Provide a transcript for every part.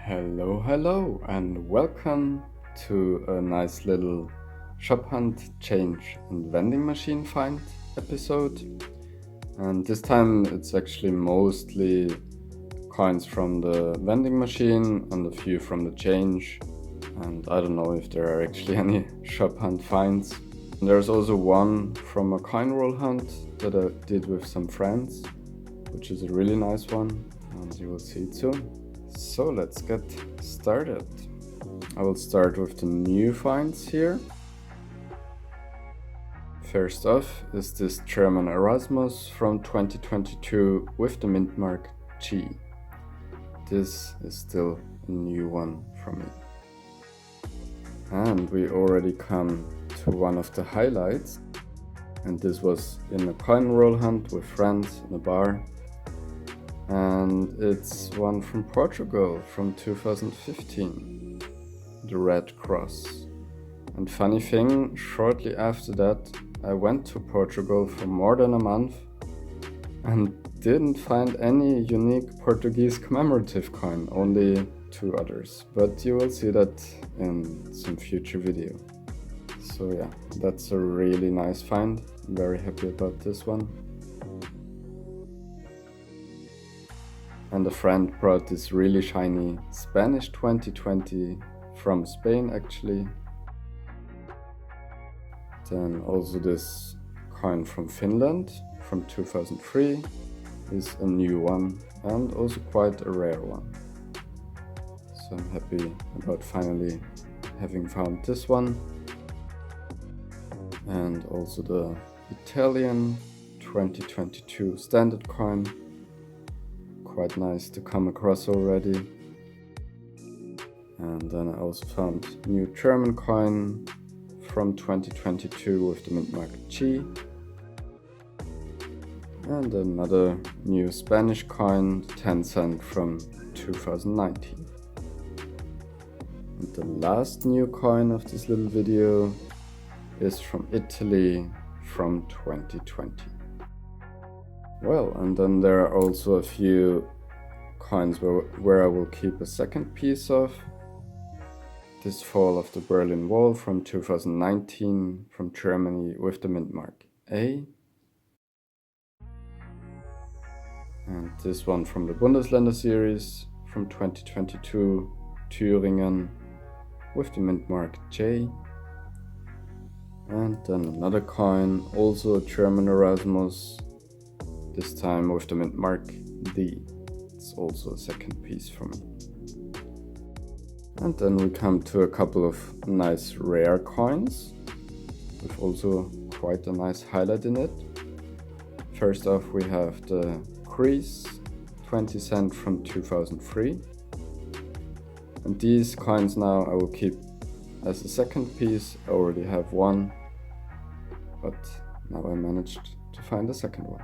Hello, and welcome to a nice little shop hunt, change and vending machine find episode. And this time it's actually mostly coins from the vending machine and a few from the change. And I don't know if there are actually any shop hunt finds. And there's also one from a coin roll hunt that I did with some friends, which is a really nice one, and you will see it soon. So let's get started. I will start with the new finds here. First off is this German Erasmus from 2022 with the Mintmark G. This is still a new one for me. And we already come to one of the highlights, and this was in a coin roll hunt with friends in a bar. And it's one from Portugal from 2015, the Red Cross. And funny thing, shortly after that I went to Portugal for more than a month and didn't find any unique Portuguese commemorative coin, only two others, but you will see that in some future video. So yeah, that's a really nice find. I'm very happy about this one. And a friend brought this really shiny Spanish 2020 from Spain actually. Then also this coin from Finland from 2003 is a new one and also quite a rare one. So I'm happy about finally having found this one. And also the Italian 2022 standard coin. Quite nice to come across already. And then I also found new German coin from 2022 with the Mintmark G. And another new Spanish coin, 10 cent from 2019. And the last new coin of this little video is from Italy from 2020. Well, and then there are also a few coins where I will keep a second piece of. This Fall of the Berlin Wall from 2019 from Germany with the Mintmark A. And this one from the Bundesländer series from 2022, Thüringen with the Mintmark J. And then another coin, also a German Erasmus, this time with the Mintmark D. It's also a second piece for me. And then we come to a couple of nice rare coins with also quite a nice highlight in it. First off we have the Greece 20 cent from 2003. And these coins now I will keep as a second piece. I already have one, but now I managed to find a second one.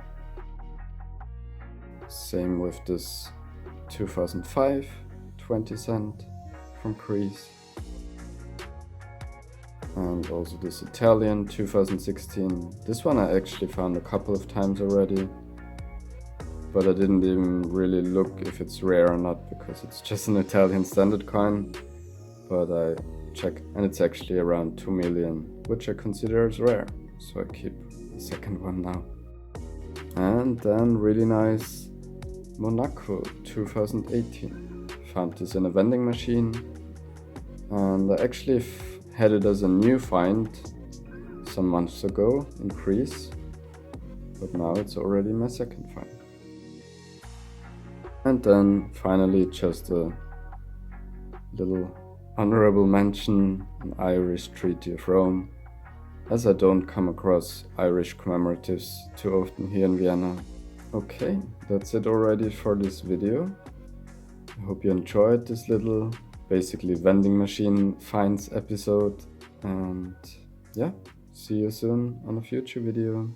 Same with this 2005 20 cent from Greece. And also this Italian 2016. This one I actually found a couple of times already, but I didn't even really look if it's rare or not because it's just an Italian standard coin. But I checked and it's actually around 2 million, which I consider as rare. So I keep the second one now. And then really nice Monaco 2018. Found this in a vending machine, and I actually had it as a new find some months ago in Greece, but now it's already my second find. And then finally just a little honorable mention, an Irish Treaty of Rome, as I don't come across Irish commemoratives too often here in Vienna. Okay, that's it already for this video. I hope you enjoyed this little, basically vending machine finds episode. And yeah, see you soon on a future video.